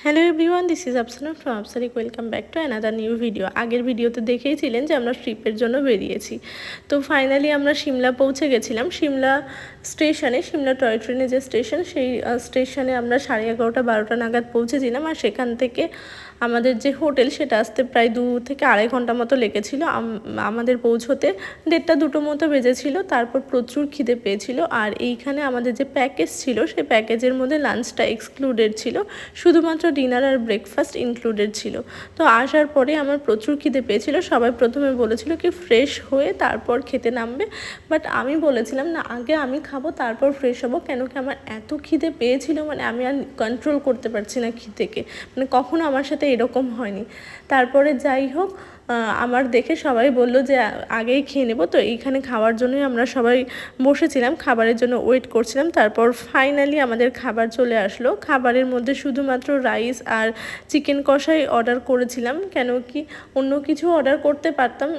Hello everyone, this is Afsana from আফসারিক। Welcome back to another new video. আগের ভিডিওতে দেখেইছিলেন যে আমরা ট্রিপের জন্য বেরিয়েছি। তো ফাইনালি আমরা সিমলা পৌঁছে গেছিলাম। সিমলা স্টেশনে, সিমলা টয় ট্রেনে যে স্টেশন, সেই স্টেশনে আমরা 11:30-12টা নাগাদ পৌঁছেছিলাম। আর সেখান থেকে আমাদের যে হোটেল, সেটা আসতে প্রায় 2 থেকে আড়াই ঘন্টা মতো লেগেছিলো। আমাদের পৌঁছতে 1:30-2টো মতো বেজেছিল। তারপর প্রচুর খিদে পেয়েছিল। আর এইখানে আমাদের যে প্যাকেজ ছিল, সেই প্যাকেজের মধ্যে লাঞ্চটা এক্সক্লুডেড ছিল, শুধুমাত্র ডিনার আর ব্রেকফাস্ট ইনক্লুডেড ছিল। তো আসার পরে আমার প্রচুর খিদে পেয়েছিল। সবাই প্রথমে বলেছিল কি ফ্রেশ হয়ে তারপর খেতে নামবে, বাট আমি বলেছিলাম না, আগে আমি খাবো তারপর ফ্রেশ হবো। কেন কি আমার এত খিদে পেয়েছিল, মানে আমি আর কন্ট্রোল করতে পারছি না খিদেকে। মানে কখনো আমার সাথে এরকম হয়নি। তারপরে যাই হোক, আমার দেখে সবাই বললো যে আগেই খেয়ে নেবো। তো এইখানে খাওয়ার জন্যই আমরা সবাই বসেছিলাম, খাবারের জন্য ওয়েট করছিলাম। তারপর ফাইনালি আমাদের খাবার চলে আসলো। খাবারের মধ্যে শুধুমাত্র রাইস আর চিকেন কষাই অর্ডার করেছিলাম, কেন কি অন্য কিছু অর্ডার করতে পারতাম,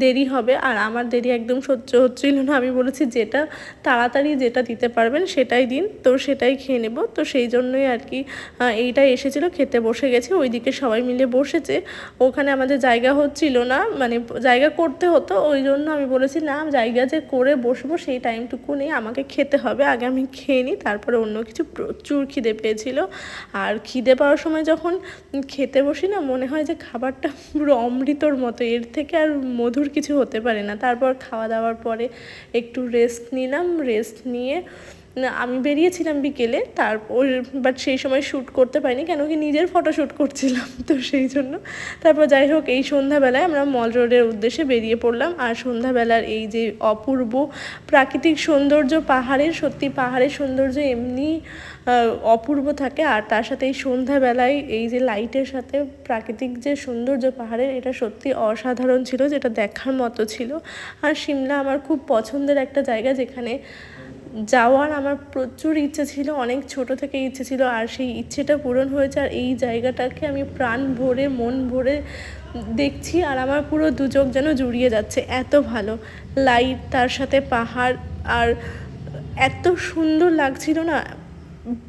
দেরি হবে। আর আমার দেরি একদম সহ্য হচ্ছিল না। আমি বলেছি যেটা তাড়াতাড়ি যেটা দিতে পারবেন সেটাই দিন, তো সেটাই খেয়ে নেব। তো সেই জন্যই আর কি এইটাই এসেছিলো, খেতে বসে গেছে। ওইদিকে সবাই মিলে বসেছে। ওখানে আমাদের জায়গা হচ্ছিল না, মানে জায়গা করতে হতো। ওই জন্য আমি বলেছি না, জায়গা যে করে বসবো সেই টাইমটুকু নেই, আমাকে খেতে হবে। আগে আমি খেয়ে নিই, তারপরে অন্য কিছু। প্রচুর খিদে পেয়েছিল। আর খিদে পাওয়ার সময় যখন খেতে বসি না, মনে হয় যে খাবারটা পুরো অমৃতর মতো, এর থেকে আর মধুর কিছু হতে পারে না। তারপর খাওয়া দাওয়ার পরে একটু রেস্ট নিলাম। রেস্ট নিয়ে আমি বেরিয়েছিলাম বিকেলে, তারপর বাট সেই সময় শ্যুট করতে পারিনি, কেন কি নিজের ফটো শ্যুট করছিলাম, তো সেই জন্য। তারপর যাই হোক, এই সন্ধ্যাবেলায় আমরা মল রোডের উদ্দেশ্যে বেরিয়ে পড়লাম। আর সন্ধ্যাবেলার এই যে অপূর্ব প্রাকৃতিক সৌন্দর্য পাহাড়ের, সত্যি পাহাড়ের সৌন্দর্য এমনি অপূর্ব থাকে। আর তার সাথে এই সন্ধ্যাবেলায় এই যে লাইটের সাথে প্রাকৃতিক যে সৌন্দর্য পাহাড়ের, এটা সত্যি অসাধারণ ছিল, যেটা দেখার মতো ছিল। আর সিমলা আমার খুব পছন্দের একটা জায়গা, যেখানে যাওয়ার আমার প্রচুর ইচ্ছে ছিল, অনেক ছোট থেকে ইচ্ছে ছিল। আর সেই ইচ্ছেটা পূরণ হয়েছে। আর এই জায়গাটাকে আমি প্রাণ ভরে মন ভরে দেখছি, আর আমার পুরো দু চোখ যেন জুড়িয়ে যাচ্ছে, এত ভালো লাইট, তার সাথে পাহাড়, আর এত সুন্দর লাগছিল না,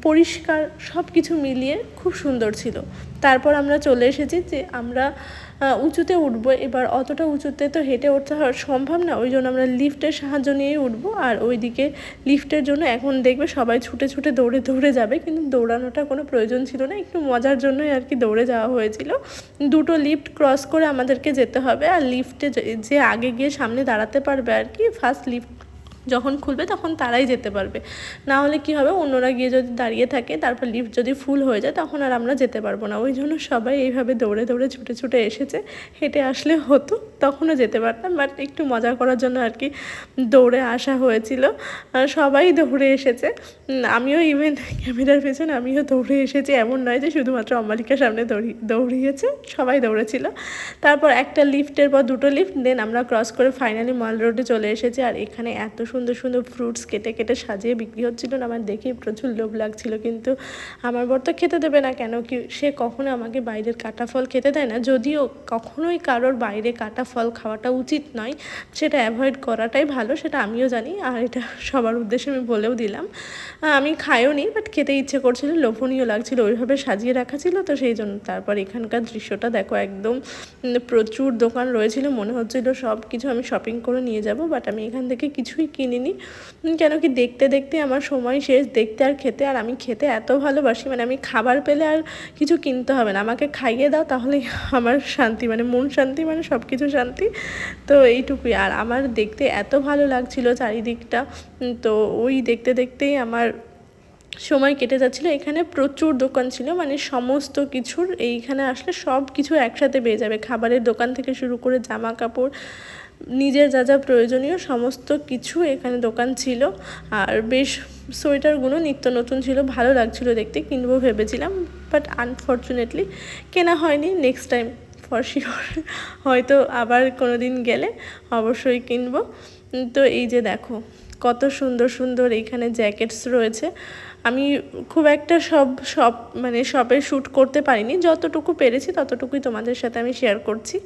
পরিষ্কার, সব কিছু মিলিয়ে খুব সুন্দর ছিল। তারপর আমরা চলে এসেছি যে আমরা উঁচুতে উঠবো। এবার অতটা উঁচুতে তো হেঁটে উঠতে সম্ভব না, ওই জন্য আমরা লিফটের সাহায্য নিয়েই উঠবো। আর ওইদিকে লিফটের জন্য এখন দেখবে সবাই ছুটে ছুটে দৌড়ে দৌড়ে যাবে, কিন্তু দৌড়ানোটা কোনো প্রয়োজন ছিল না, একটু মজার জন্যই আর কি দৌড়ে যাওয়া হয়েছিল। 2টো লিফট ক্রস করে আমাদেরকে যেতে হবে। আর লিফটে যে আগে গিয়ে সামনে দাঁড়াতে পারবে আর কি, ফার্স্ট লিফট যখন খুলবে তখন তারাই যেতে পারবে। না হলে কি হবে, অন্যরা গিয়ে যদি দাঁড়িয়ে থাকে, তারপর লিফট যদি ফুল হয়ে যায়, তখন আর আমরা যেতে পারবো না। ওই জন্য সবাই এইভাবে দৌড়ে দৌড়ে ছুটে ছুটে এসেছে। হেঁটে আসলে হতো, তখনও যেতে পারতাম, বাট একটু মজা করার জন্য আর কি দৌড়ে আসা হয়েছিল। সবাই দৌড়ে এসেছে, আমিও ইভেন ক্যামেরার পেছনে আমিও দৌড়ে এসেছি। এমন নয় যে শুধুমাত্র অম্বালিকার সামনে দৌড়িয়েছে, সবাই দৌড়েছিল। তারপর একটা লিফটের পর 2টো লিফট, দেন আমরা ক্রস করে ফাইনালি মল রোডে চলে এসেছি। আর এখানে এত সুন্দর সুন্দর ফ্রুটস কেটে কেটে সাজিয়ে বিক্রি হচ্ছিল না, আমার দেখেই প্রচুর লোভ লাগছিল। কিন্তু আমার বর তো খেতে দেবে না, কেন কি সে কখনো আমাকে বাইরের কাটা ফল খেতে দেয় না। যদিও কখনোই কারোর বাইরে কাটা ফল খাওয়াটা উচিত নয়, সেটা অ্যাভয়েড করাটাই ভালো, সেটা আমিও জানি। আর এটা সবার উদ্দেশ্যে আমি বলেও দিলাম। আমি খাইও নি, বাট খেতে ইচ্ছে করছিল, লোভনীয় লাগছিল, ওইভাবে সাজিয়ে রাখা ছিল, তো সেই জন্য। তারপর এখানকার দৃশ্যটা দেখো, একদম প্রচুর দোকান রয়েছিল, মনে হচ্ছিল সব কিছু আমি শপিং করে নিয়ে যাব, বাট আমি এখান থেকে কিছুই কিনিনি, কেন কি দেখতে দেখতে আমার সময় শেষ, দেখতে আর খেতে। আর আমি খেতে এত ভালোবাসি, মানে আমি খাবার পেলে আর কিছু কিনতে হবে না, আমাকে খাইয়ে দাও তাহলেই আমার শান্তি, মানে মন শান্তি, মানে সব কিছু শান্তি। তো এইটুকুই। আর আমার দেখতে এত ভালো লাগছিল চারিদিকটা, তো ওই দেখতে দেখতেই আমার সময় কেটে যাচ্ছিলো। এখানে প্রচুর দোকান ছিল, মানে সমস্ত কিছুর, এইখানে আসলে সব কিছু একসাথে পেয়ে যাবে, খাবারের দোকান থেকে শুরু করে জামা কাপড়, নিজের যা যা প্রয়োজনীয় সমস্ত কিছু এখানে দোকান ছিল। আর বেশ সোয়েটারগুলো নিত্য নতুন ছিল, ভালো লাগছিল দেখতে, কিনবো ভেবেছিলাম, বাট আনফর্চুনেটলি কেনা হয়নি। নেক্সট টাইম ফর শিওর হয়তো আবার কোনো দিন গেলে অবশ্যই কিনবো। তো এই যে দেখো কত সুন্দর সুন্দর এইখানে জ্যাকেটস রয়েছে। আমি খুব একটা সব মানে শপে শ্যুট করতে পারিনি, যতটুকু পেরেছি ততটুকুই তোমাদের সাথে আমি শেয়ার করছি।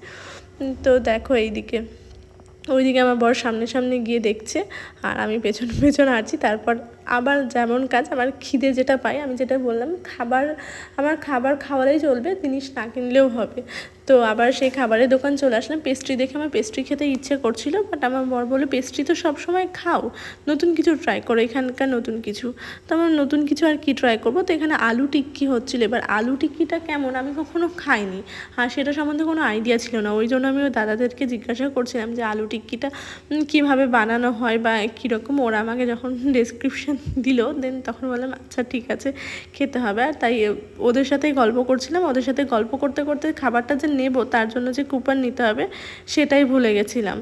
তো দেখো ওইদিকে আমার বর সামনে সামনে গিয়ে দেখছে, আর আমি পেছন পেছন হাঁটছি। তারপর আবার যেমন কাজ, আমার খিদে যেটা পাই, আমি যেটা বললাম আমার খাবার খাওয়ালেই চলবে, জিনিস না কিনলেও হবে। তো আবার সেই খাবারের দোকান চলে আসলাম। পেস্ট্রি দেখে আমার পেস্ট্রি খেতে ইচ্ছে করছিল, বাট আমার বর বলল পেস্ট্রি তো সবসময় খাও, নতুন কিছু ট্রাই করো, এখানকার নতুন কিছু। তো আমার নতুন কিছু আর কি ট্রাই করবো। তো এখানে আলু টিক্কি হচ্ছিলো। এবার আলু টিক্কিটা কেমন আমি কখনো খাইনি, আর সেটা সম্বন্ধে কোনো আইডিয়া ছিল না। ওই জন্য আমি ওই দাদাদেরকে জিজ্ঞাসা করছিলাম যে আলু টিক্কিটা কীভাবে বানানো হয় বা কীরকম। ওরা আমাকে যখন ডেসক্রিপশান দিল দেন তখন বললাম আচ্ছা ঠিক আছে, খেতে হবে। আর তাই ওদের সাথেই গল্প করছিলাম। ওদের সাথে গল্প করতে করতে খাবারটা যে নেব তার জন্য যে কুপন নিতে হবে সেটাই ভুলে গেছিলাম।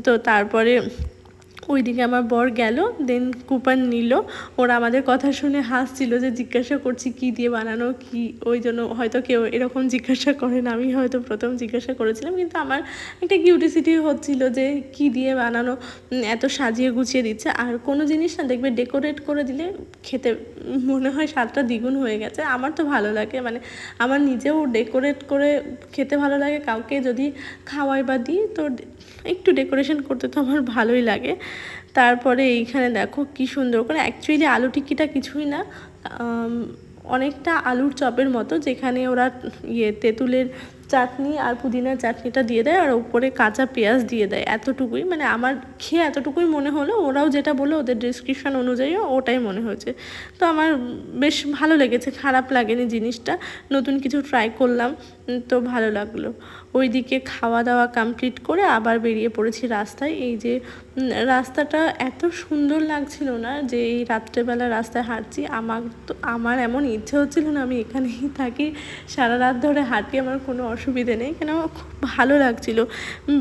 তো তারপরে ওইদিকে আমার বর গেল, দেন কুপন নিল। ওরা আমাদের কথা শুনে হাসছিল যে জিজ্ঞাসা করছি কী দিয়ে বানানো কি, ওই জন্য হয়তো কেউ এরকম জিজ্ঞাসা করে না, আমি হয়তো প্রথম জিজ্ঞাসা করেছিলাম। কিন্তু আমার একটা কিউরিসিটি হচ্ছিল যে কী দিয়ে বানানো, এত সাজিয়ে গুছিয়ে দিচ্ছে। আর কোনো জিনিস না দেখবে ডেকোরেট করে দিলে খেতে মনে হয় স্বাদটা দ্বিগুণ হয়ে গেছে। আমার তো ভালো লাগে, মানে আমার নিজেও ডেকোরেট করে খেতে ভালো লাগে, কাউকে যদি খাওয়াই বা দিই তো একটু ডেকোরেশন করতে তো আমার ভালোই লাগে। তারপরে এইখানে দেখো কি সুন্দর করে, অ্যাকচুয়ালি আলু টিক্কিটা কিছুই না, অনেকটা আলুর চপের মতো, যেখানে ওরা তেঁতুলের চাটনি আর পুদিনার চাটনিটা দিয়ে দেয় আর উপরে কাঁচা পেঁয়াজ দিয়ে দেয়, এতটুকুই। মানে আমার খেয়ে এতটুকুই মনে হলো, ওরাও যেটা বললো ওদের ডেসক্রিপশান অনুযায়ীও ওটাই মনে হয়েছে। তো আমার বেশ ভালো লেগেছে, খারাপ লাগেনি জিনিসটা। নতুন কিছু ট্রাই করলাম, তো ভালো লাগলো। ওইদিকে খাওয়া দাওয়া কমপ্লিট করে আবার বেরিয়ে পড়েছি রাস্তায়। এই যে রাস্তাটা এত সুন্দর লাগছিল না যে এই রাত্রেবেলা রাস্তায় হাঁটছি। আমার এমন ইচ্ছে হচ্ছিল না আমি এখানেই থাকি, সারা রাত ধরে হাঁটি, আমার কোনো অসুবিধে নেই, কেন আমার খুব ভালো লাগছিল।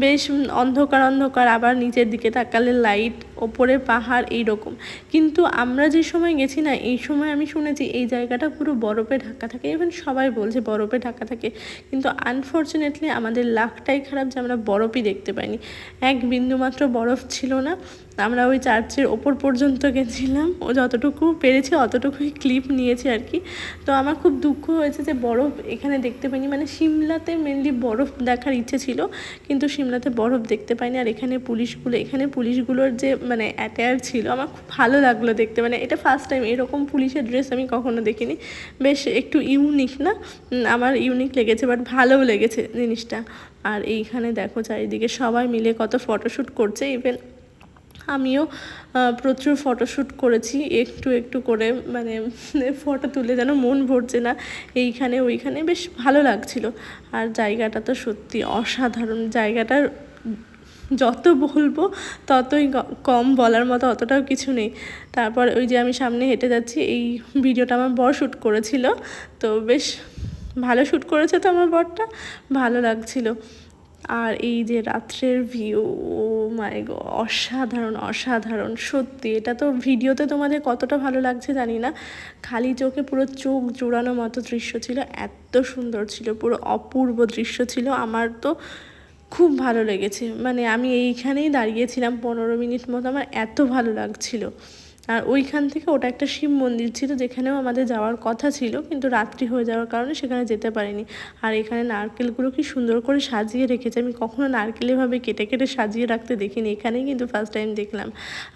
বেশ অন্ধকার অন্ধকার, আবার নিচের দিকে তাকালে লাইট, ওপরে পাহাড়, এইরকম। কিন্তু আমরা যে সময় গেছি না, এই সময় আমি শুনেছি এই জায়গাটা পুরো বরফে ঢাকা থাকে, ইভেন সবাই বলছে বরফে ঢাকা থাকে। কিন্তু আনফর্চুনেটলি আমাদের লাকটাই খারাপ যে আমরা বরফই দেখতে পাইনি, এক বিন্দুমাত্র বরফ ছিল না। আমরা ওই চার্চের ওপর পর্যন্ত গেছিলাম, ও যতটুকু পেরেছি অতটুকুই ক্লিপ নিয়েছি আর কি। তো আমার খুব দুঃখ হয়েছে যে বরফ এখানে দেখতে পাইনি। মানে সিমলাতে মেনলি বরফ দেখার ইচ্ছে ছিল, কিন্তু সিমলাতে বরফ দেখতে পাইনি। আর এখানে পুলিশগুলোর যে মানে অ্যাটায়ার ছিল, আমার খুব ভালো লাগলো দেখতে। মানে এটা ফার্স্ট টাইম এরকম পুলিশের ড্রেস আমি কখনো দেখিনি। বেশ একটু ইউনিক না, আমার ইউনিক লেগেছে, বাট ভালোও লেগেছে জিনিসটা। আর এইখানে দেখো চারিদিকে সবাই মিলে কত ফটোশ্যুট করছে, ইভেন আমিও প্রচুর ফটোশ্যুট করেছি একটু একটু করে। মানে ফটো তুলে যেন মন ভরছে না, এইখানে ওইখানে বেশ ভালো লাগছিল। আর জায়গাটা তো সত্যি অসাধারণ, জায়গাটার যত বলবো ততই কম, বলার মতো অতটাও কিছু নেই। তারপর ওই যে আমি সামনে হেঁটে যাচ্ছি, এই ভিডিওটা আমার বর শ্যুট করেছিল, তো বেশ ভালো শ্যুট করেছে তো আমার বরটা, ভালো লাগছিল। আর এই যে রাত্রের ভিউ, ও মাই গড, অসাধারণ অসাধারণ সত্যি। এটা তো ভিডিওতে তোমাদের কতটা ভালো লাগছে জানি না, খালি চোখে পুরো চোখ জোড়ানো মতো দৃশ্য ছিল, এত সুন্দর ছিল, পুরো অপূর্ব দৃশ্য ছিল। আমার তো খুব ভালো লেগেছে, মানে আমি এইখানেই দাঁড়িয়েছিলাম 15 মিনিট মতো, আমার এত ভালো লাগছিল। আর ওইখান থেকে ওটা একটা শিব মন্দির ছিল, যেখানেও আমাদের যাওয়ার কথা ছিল, কিন্তু রাত্রি হয়ে যাওয়ার কারণে সেখানে যেতে পারিনি। আর এখানে নারকেলগুলো কি সুন্দর করে সাজিয়ে রেখেছে, আমি কখনো নারকেল এভাবে কেটে কেটে সাজিয়ে রাখতে দেখিনি, এখানেই কিন্তু ফার্স্ট টাইম দেখলাম।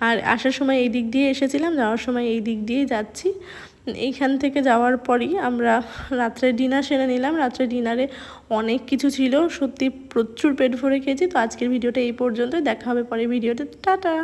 আর আসার সময় এই দিক দিয়ে এসেছিলাম, যাওয়ার সময় এই দিক দিয়েই যাচ্ছি। এইখান থেকে যাওয়ার পরই আমরা রাত্রে ডিনার সেরে নিলাম। রাত্রে ডিনারে অনেক কিছু ছিল, সত্যি প্রচুর পেট ভরে খেয়েছি। তো আজকের ভিডিওটা এই পর্যন্তই, দেখা হবে পরে ভিডিওতে, টাটা।